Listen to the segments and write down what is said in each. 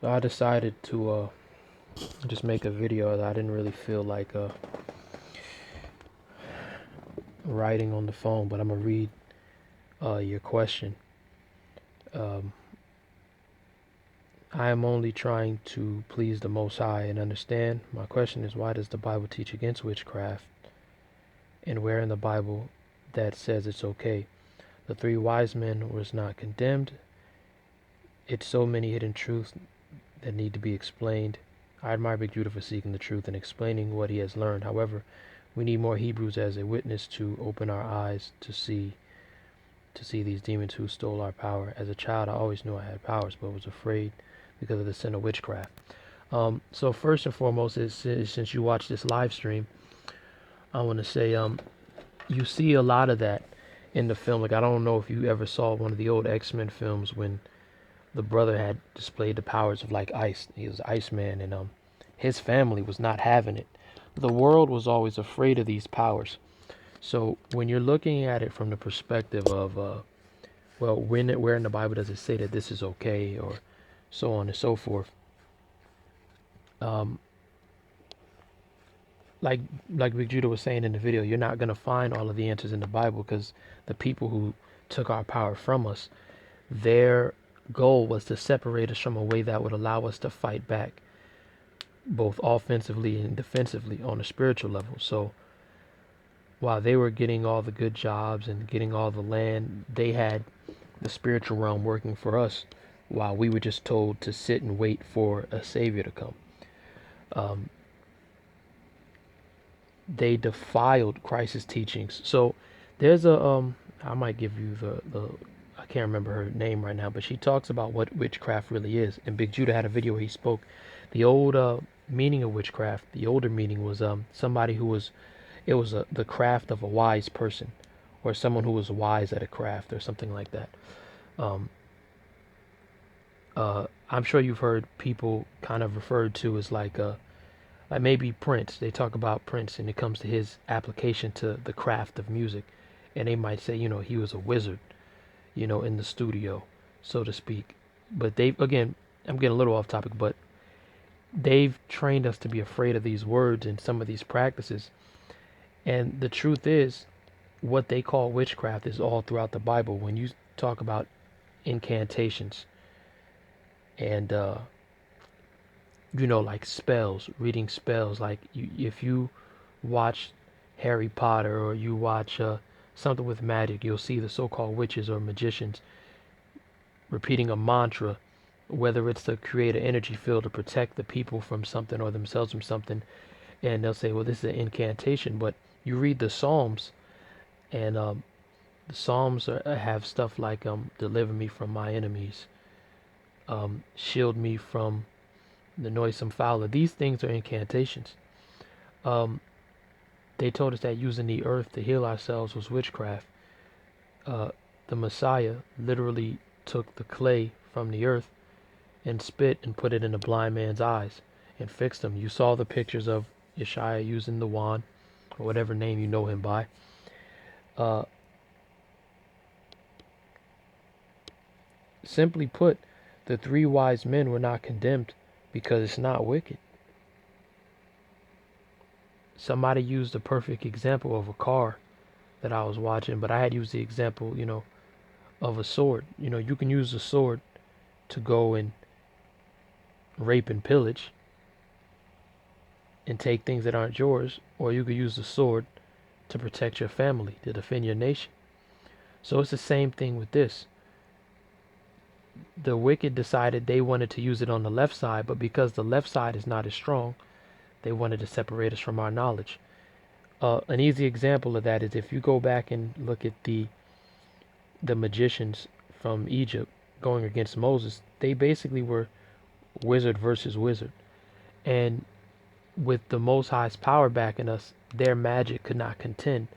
So I decided to just make a video that I didn't really feel like writing on the phone, but I'm gonna read your question. Um, I am only trying to please the Most High and understand. My question is, why does the Bible teach against witchcraft, and where in the Bible that says it's okay? The three wise men was not condemned. It's so many hidden truths that need to be explained. I admire Big Judah for seeking the truth and explaining what he has learned. However, we need more Hebrews as a witness to open our eyes to see these demons who stole our power. As a child, I always knew I had powers, but was afraid because of the sin of witchcraft. So first and foremost, since you watch this live stream, I want to say you see a lot of that in the film. Like, I don't know if you ever saw one of the old X-Men films when the brother had displayed the powers of like ice. He was Iceman, and his family was not having it. The world was always afraid of these powers. So when you're looking at it from the perspective of, well, where in the Bible does it say that this is okay, or so on and so forth? Um, like like Big Judah was saying in the video, you're not gonna find all of the answers in the Bible because the people who took our power from us, their goal was to separate us from a way that would allow us to fight back, both offensively and defensively on a spiritual level. So while they were getting all the good jobs and getting all the land, they had the spiritual realm working for us, while we were just told to sit and wait for a savior to come. Um, they defiled Christ's teachings. So there's a I might give you the I can't remember her name right now, but she talks about what witchcraft really is. And Big Judah had a video where he spoke the old meaning of witchcraft. The older meaning was somebody who was the craft of a wise person, or someone who was wise at a craft, or something like that. Um, I'm sure you've heard people kind of referred to as like maybe Prince. They talk about Prince, and it comes to his application to the craft of music, and they might say, he was a wizard, in the studio, so to speak. But they, again, I'm getting a little off topic, but they've trained us to be afraid of these words and some of these practices. And the truth is, what they call witchcraft is all throughout the Bible. When you talk about incantations and like spells, reading spells, like if you watch Harry Potter, or you watch something with magic, you'll see the so-called witches or magicians repeating a mantra, whether it's to create an energy field to protect the people from something or themselves from something. And they'll say, well, this is an incantation. But you read the Psalms, and the Psalms have stuff like deliver me from my enemies, shield me from the noisome fowler. These things are incantations. Um, they told us that using the earth to heal ourselves was witchcraft. Uh, the Messiah literally took the clay from the earth and spit and put it in the blind man's eyes and fixed him. You saw the pictures of Yeshua using the wand, or whatever name you know him by. Uh, Simply put, the three wise men were not condemned because it's not wicked. Somebody used a perfect example of a car that I was watching, but I had used the example, of a sword. You can use a sword to go and rape and pillage and take things that aren't yours, or you could use the sword to protect your family, to defend your nation. So it's the same thing with this. The wicked decided they wanted to use it on the left side, but because the left side is not as strong, they wanted to separate us from our knowledge. An easy example of that is if you go back and look at the magicians from Egypt going against Moses. They basically were wizard versus wizard, and with the Most High's power backing us, their magic could not contend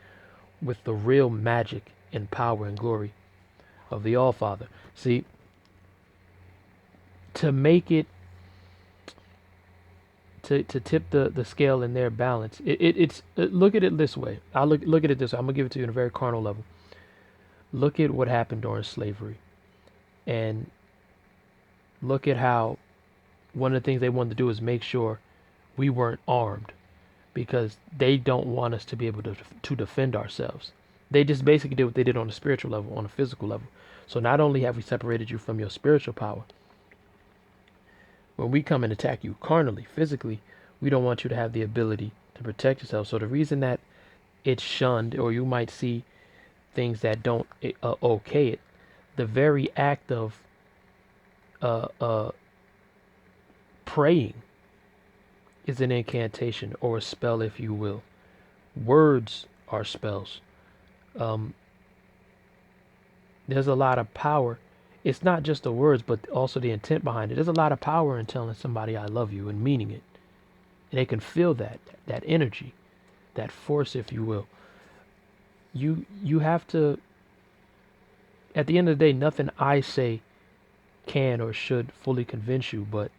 with the real magic and power and glory of the All Father. See, to make it to tip the scale in their balance, it's look at it this way. I look at it this way. I'm gonna give it to you in a very carnal level. Look at what happened during slavery, and look at how one of the things they wanted to do is make sure we weren't armed, because they don't want us to be able to defend ourselves. They just basically did what they did on a spiritual level, on a physical level. So not only have we separated you from your spiritual power, when we come and attack you carnally, physically, we don't want you to have the ability to protect yourself. So the reason that it's shunned, or you might see things that don't okay it, the very act of uh, uh, praying is an incantation or a spell, if you will. Words are spells. Um, there's a lot of power. It's not just the words, but also the intent behind it. There's a lot of power in telling somebody I love you and meaning it. And they can feel that energy, that force, if you will. You have to, at the end of the day, nothing I say can or should fully convince you, but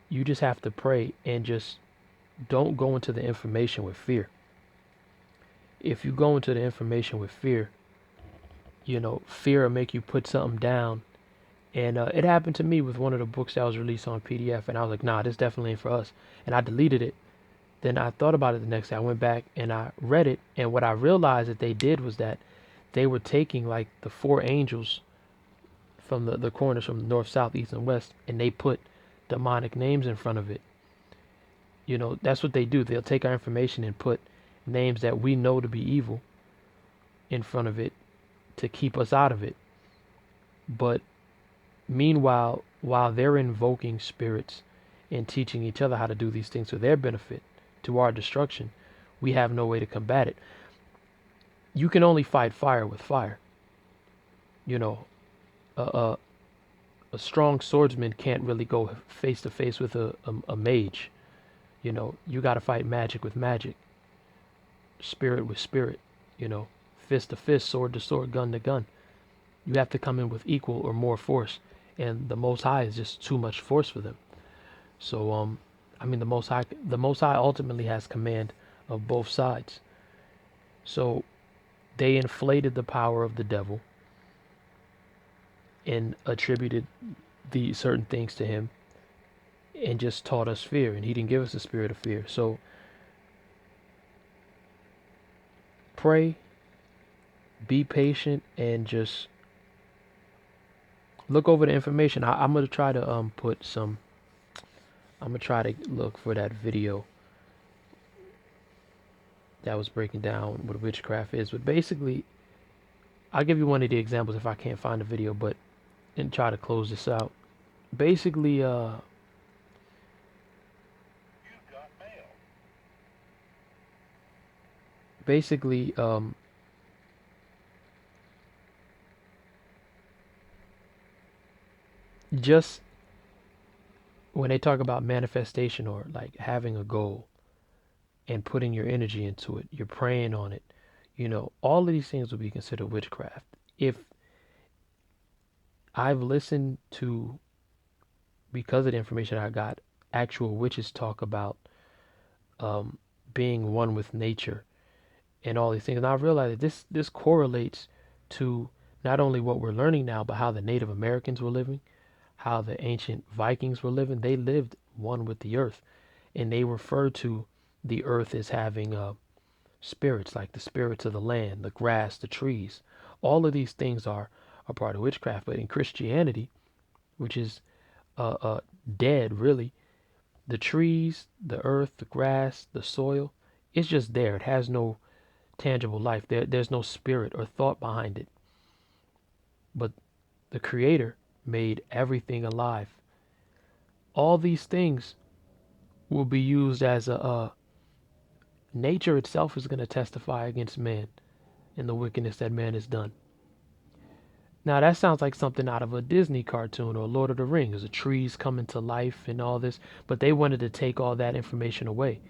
you just have to pray and just don't go into the information with fear. If you go into the information with fear, fear will make you put something down. And it happened to me with one of the books that was released on PDF, and I was like, nah, this definitely ain't for us. And I deleted it. Then I thought about it the next day. I went back and I read it, and what I realized that they did was that they were taking like the four angels from the corners from the north, south, east, and west, and they put demonic names in front of it. That's what they do. They'll take our information and put names that we know to be evil in front of it to keep us out of it. But meanwhile, while they're invoking spirits and teaching each other how to do these things for their benefit, to our destruction, we have no way to combat it. You can only fight fire with fire. You know, a strong swordsman can't really go face to face with a mage. You got to fight magic with magic, spirit with spirit, fist to fist, sword to sword, gun to gun. You have to come in with equal or more force, and the Most High is just too much force for them. So, the Most High ultimately has command of both sides. So, they inflated the power of the devil and attributed the certain things to him, and just taught us fear, and he didn't give us a spirit of fear. So pray, be patient, and just look over the information. I'm gonna try to I'm gonna try to look for that video that was breaking down what witchcraft is. But basically, I'll give you one of the examples if I can't find the video, but and try to close this out. Basically, basically, just when they talk about manifestation or like having a goal and putting your energy into it, you're praying on it, all of these things will be considered witchcraft. If I've listened to, because of the information I got, actual witches talk about being one with nature and all these things, and I realized that this correlates to not only what we're learning now, but how the Native Americans were living, how the ancient Vikings were living. They lived one with the earth, and they referred to the earth as having spirits, like the spirits of the land, the grass, the trees. All of these things are a part of witchcraft. But in Christianity, which is dead, really, the trees, the earth, the grass, the soil, it's just there. It has no tangible life. There's no spirit or thought behind it. But the Creator made everything alive. All these things will be used as nature itself is going to testify against man and the wickedness that man has done. Now that sounds like something out of a Disney cartoon or Lord of the Rings, the trees coming to life and all this, but they wanted to take all that information away.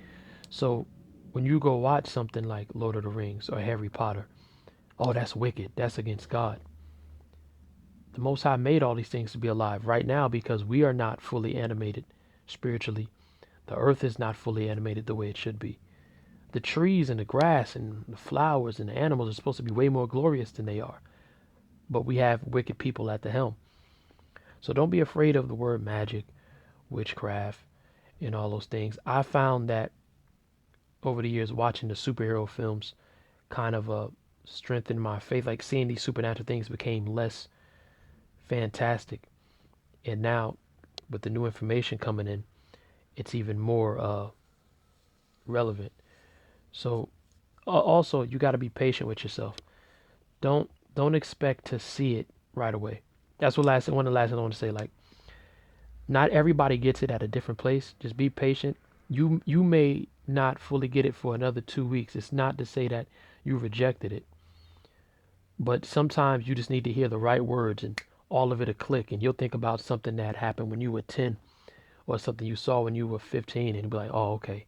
So when you go watch something like Lord of the Rings or Harry Potter, oh, that's wicked, that's against God. The Most High made all these things to be alive right now because we are not fully animated spiritually. The earth is not fully animated the way it should be. The trees and the grass and the flowers and the animals are supposed to be way more glorious than they are. But we have wicked people at the helm. So don't be afraid of the word magic witchcraft, and all those things. I found that over the years watching the superhero films kind of strengthened my faith. Like seeing these supernatural things became less fantastic. And now with the new information coming in, it's even more relevant. So also you got to be patient with yourself. Don't expect to see it right away. That's one of the last things I want to say. Like, not everybody gets it at a different place. Just be patient. You may not fully get it for another 2 weeks. It's not to say that you rejected it, but sometimes you just need to hear the right words and all of it'll click, and you'll think about something that happened when you were 10 or something you saw when you were 15, and you'll be like, oh, okay,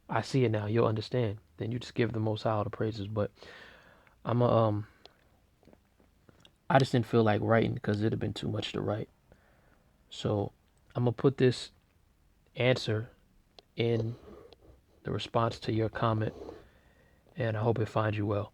I see it now. You'll understand. Then you just give the Most High all the praises. But I'm a I just didn't feel like writing because it'd have been too much to write. So I'm gonna put this answer in the response to your comment, and I hope it finds you well.